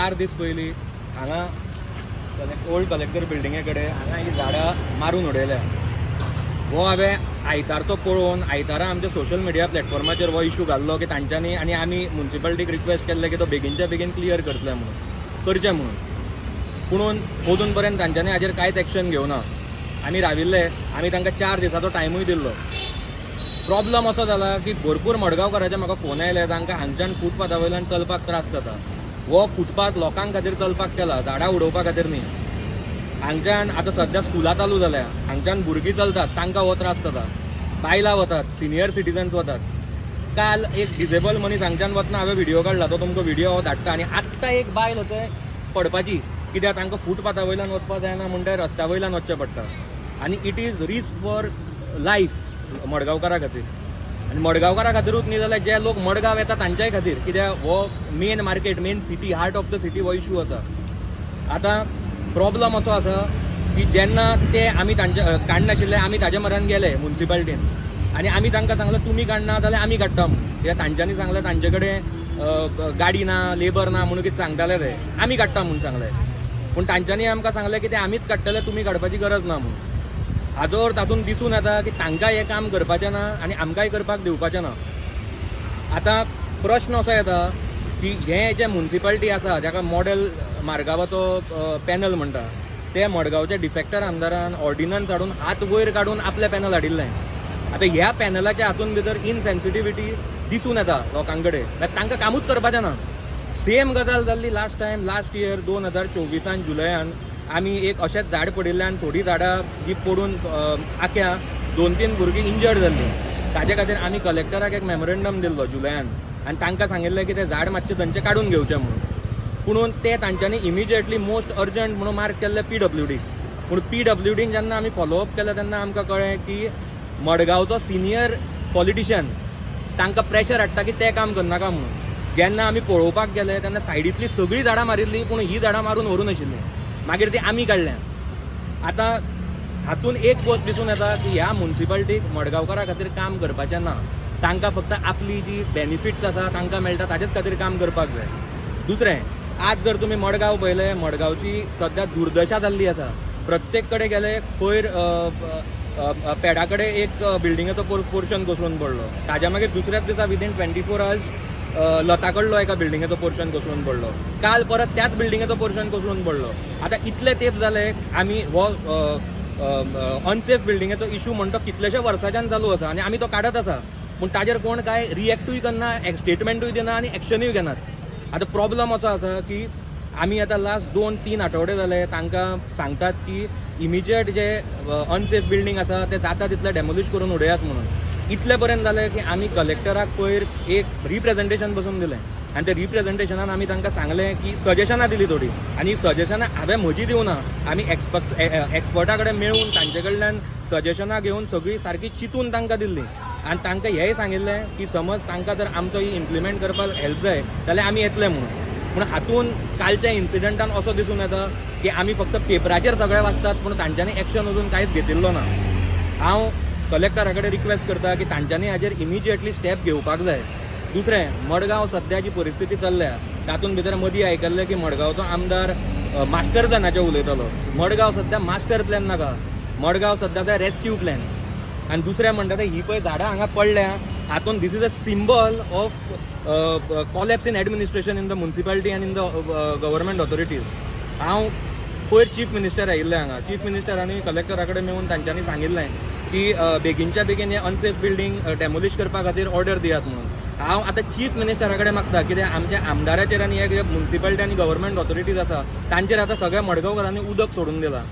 4 दीस पयलीं हांगा old collector बिल्डिंगे कडेन हांगा ही झाडां मारून उडयल्या. हो हांवें आयतारचो पळोवन आयतारा आमच्या सोशल मिडिया प्लॅटफॉर्माचेर हो इशू घाल्लो की तांच्यांनी आनी आमी म्युन्सिपाल्टीक रिक्वेस्ट केल्ले की तो बेगीनच्या बेगीन क्लियर करतले म्हणून करचें म्हणून. पुणून अजून पर्यंत तांच्यांनी हाजेर कांयच एक्शन घेवना. आमी राविल्ले, आमी तांकां 4 दिसाचो टायमूय दिल्लो. प्रॉब्लम असो जाला की भरपूर मडगांवकाराचे म्हाका फोन आयले तांकां हांगच्यान फुटपाथा वयल्यान चलपाक त्रास जाता. हो फुटपाथ लोकांक खातीर चलपाक केला, झाडां उडोवपा खातीर न्ही. हांगच्यान आतां सद्या स्कुलां चालू जाल्या, हांगच्यान भुरगीं चलतात तांकां हो त्रास जाता. बायलां वतात, सिनियर सिटीजन्स वतात. काल एक डिसेबल मनीस हांगच्यान वतना हांवें व्हिडिओ काडला, तो तुमकां व्हिडिओ धाडटा. आनी आत्तां एक बायल थंय पडपाची कित्याक तांकां फुटपाथा वयल्यान वचपा जायना म्हूण ते रस्त्या वयल्यान वचचें पडटा. आनी it is risk for life मडगांवकारा खातीर. आनी मडगांवकारा खातीरूच न्ही जाल्यार जे लोक मडगांव येता तांच्याय खातीर, कित्याक हो main market, main city, heart of the city हो इशू आसा. आतां प्रॉब्लम असो आसा की जेन्ना ते आमी तांचे काडनाशिल्ले, आमी ताजे म्हऱ्यान गेले म्युन्सिपाल्टीन आनी आमी तांकां सांगलें तुमी काडना जाल्यार आमी काडटा म्हणून. कित्याक तांच्यांनी सांगलें तांचे कडेन गाडी ना, लेबर ना म्हणून कितें सांगताले ते. आमी काडटा म्हणून सांगलें. पूण तांच्यांनी आमकां सांगलें की ते आमीच काडटले, तुमी काडपाची गरज ना म्हणून. हाजो अर्थ तातूंत दिसून येता की तांकांय हें काम करपाचें ना आनी आमकांय करपाक दिवपाचें ना. आतां प्रश्न असो येता की हें जें म्युन्सिपाल्टी आसा जाका मॉडेल मारगांवाचो पॅनल म्हणटा, ते मडगांवच्या डिफेक्टर आमदारान ऑर्डिनन्स हाडून हात वयर काडून आपलें पॅनल हाडिल्लें. आतां ह्या पॅनलाच्या हातूंत भितर इनसेन्सिटिविटी दिसून येता लोकां कडेन, तांकां कामूच करपाचें ना. सेम गजाल जाल्ली लास्ट इयर 2024 जुलयान आमी एक अशेंच झाड पडिल्ल्यान थोडीं झाडां जी पडून आख्या 2-3 भुरगीं इंजर्ड जाल्लीं. ताजे खातीर आमी कलेक्टराक एक मेमोरेंडम दिल्लो जुलयान आनी तांकां सांगिल्लें की तें झाड मातशें थंयचें काडून घेवचें म्हणून. पुणून ते तांच्यांनी इमिजिएटली मोस्ट अर्जंट म्हणून मार्क केल्लें PWD. पूण PWDन जेन्ना आमी फॉलोअप केलें तेन्ना आमकां कळ्ळें की मडगांवचो सिनियर पॉलिटिशियन तांकां प्रेशर हाडटा की ते काम करनाका म्हणून. जेन्ना आमी पळोवपाक गेले तेन्ना सायडींतलीं सगळीं झाडां मारिल्लीं, पूण हीं झाडां मारून व्हरू नाशिल्लीं. मागीर ती आमी काडल्या. आतां हातूंत एक गोश्ट दिसून येता की ह्या म्युन्सिपाल्टीक मडगांवकारा खातीर काम करपाचें ना. तांकां फक्त आपली जी बेनिफिट्स आसा तांकां मेळटा ताजेच खातीर काम करपाक जाय. दुसरें, आज जर तुमी मडगांव पळयलें, मडगांवची सद्या दुर्दशा जाल्ली आसा. प्रत्येक कडेन गेले पयर पेडा कडेन एक बिल्डिंगेचो पोर्शन कोसळून पडलो. ताज्या मागीर दुसऱ्याच दिसा विदीन 24 hours लता कडलो एका बिल्डिंगेचो पोर्शन कोसळून पडलो. काल परत त्याच बिल्डिंगेचो पोर्शन कोसळून पडलो. आतां इतले तेंप जाले आमी हो अनसेफ बिल्डिंगेचो इशू म्हणटा कितलेशे वर्साच्यान चालू आसा आनी आमी तो काडत आसा. पूण ताजेर कोण काय रिएक्टूय करना, स्टेटमेंटूय दिना आनी एक्शनूय घेनात. आतां प्रॉब्लम असो आसा की आमी आतां लास्ट 2-3 आठवडे जाले तांकां सांगतात की इमिजिएट जे अनसेफ बिल्डींग आसा ते जाता तितले डेमोलिश करून उडयात म्हणून. इतले पर्यंत जालें की आमी कलेक्टराक पयर एक रिप्रेझेंटेशन बसून दिलें आनी ते रिप्रेझेंटेशनान आमी तांकां सांगलें की सजेशनां दिलीं थोडीं. आनी सजेशनां हांवें म्हजी दिवना, आमी एक्सपर्टा कडेन मेळून तांचे कडल्यान सजेशनां घेवन सगळीं सारकी चिंतून तांकां दिल्लीं. आनी तांकां हेंय सांगिल्लें की समज तांकां जर आमचो ही इम्प्लिमेंट करपाक हेल्प जाय जाल्यार आमी येतले म्हणून. पूण हातूंत कालच्या इन्सिडंटान असो दिसून येता की आमी फक्त पेपराचेर सगळें वाचतात पूण तांच्यांनी एक्शन अजून कांयच घेतिल्लो ना. हांव कलेक्टरा कडेन रिक्वेस्ट करता की तांच्यांनी हाजेर इमिजिएटली स्टेप घेवपाक जाय. दुसरें, मडगांव सद्या जी परिस्थिती चल्ल्या तातूंत भितर मदीं आयकल्लें की मडगांवचो आमदार मास्टर प्लॅनाचें उलयतालो. मडगांव सद्या मास्टर प्लॅन नाका, मडगांव सद्या जाय रेस्क्यू प्लॅन. आनी दुसरें म्हणटा तें ही पळय झाडां हांगा पडल्या हातूंत this is a symbol of collapse in administration in the municipality आनी इन द गव्हर्मेंट ऑथॉरिटीज. हांव पयर चीफ मिनिस्टर आयिल्ले हांगा. चीफ मिनिस्टरांनी कलेक्टरा कडेन मेळून तांच्यांनी सांगिल्लें की बेगीनच्या बेगीन हे अनसेफ बिल्डींग डेमोलिश करपा खातीर ऑर्डर दियात म्हणून. हांव आतां चीफ मिनिस्टरा कडेन मागता कित्याक आमच्या आमदाराचेर आनी हे म्युन्सिपाल्टी आनी गव्हर्मेंट ऑथॉरिटीज आसा तांचेर आतां सगळ्या मडगांवकारांनी उदक सोडून दिलां.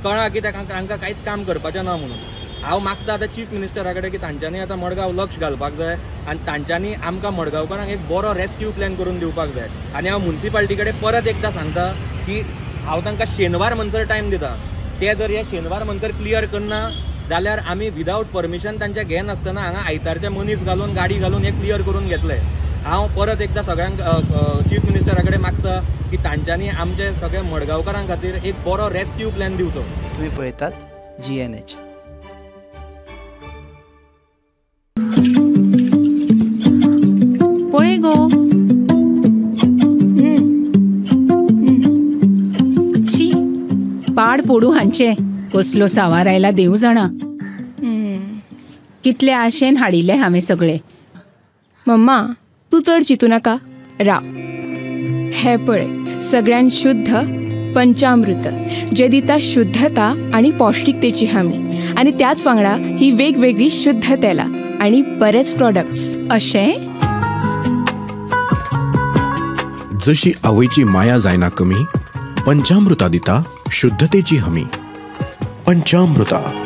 कळ्ळां की तांकां कांयच काम करपाचें ना म्हणून. हांव मागता आतां चीफ मिनिस्टरा कडेन की तांच्यांनी आतां मडगांव लक्ष घालपाक जाय आनी तांच्यांनी आमकां मडगांवकारांक एक बरो रेस्क्यू प्लॅन करून दिवपाक जाय. आनी हांव म्युन्सिपाल्टी कडेन परत एकदां सांगता की हांव तांकां शेनवार म्हणसर टायम दिता. ते जर हे शेनवार म्हणसर क्लियर करना जाल्यार आमी विदावट परमिशन तांचे घेनासतना हांगा आयतारचे मनीस घालून गाडी घालून हे क्लियर करून घेतले. हांव परत एकदां सगळ्यांक चीफ मिनिस्टरा कडेन मागता की तांच्यांनी आमचे सगळे मडगांवकारां खातीर एक बरो रेस्क्यू प्लॅन दिवचो. तुम्ही पळयतात GNH. पळय गो पाड पडू हांचे. कसलो सावार आयला देव जाणा. कितले आशेन हाडिल्ले हांवें सगळे. मम्मा तू चड चिंतू नाका. राव हे पळय, सगळ्यात शुद्ध पंचामृत जे दिता शुद्धता आणि पौष्टिकतेची हमी. आणि त्याच वांगडा ही वेगवेगळी शुद्ध तेलां आणि बरेच प्रोडक्ट्स. अशें जशी आवयची माया जायना कमी, पंचामृता दिता शुद्धतेची हमी. पंचामृता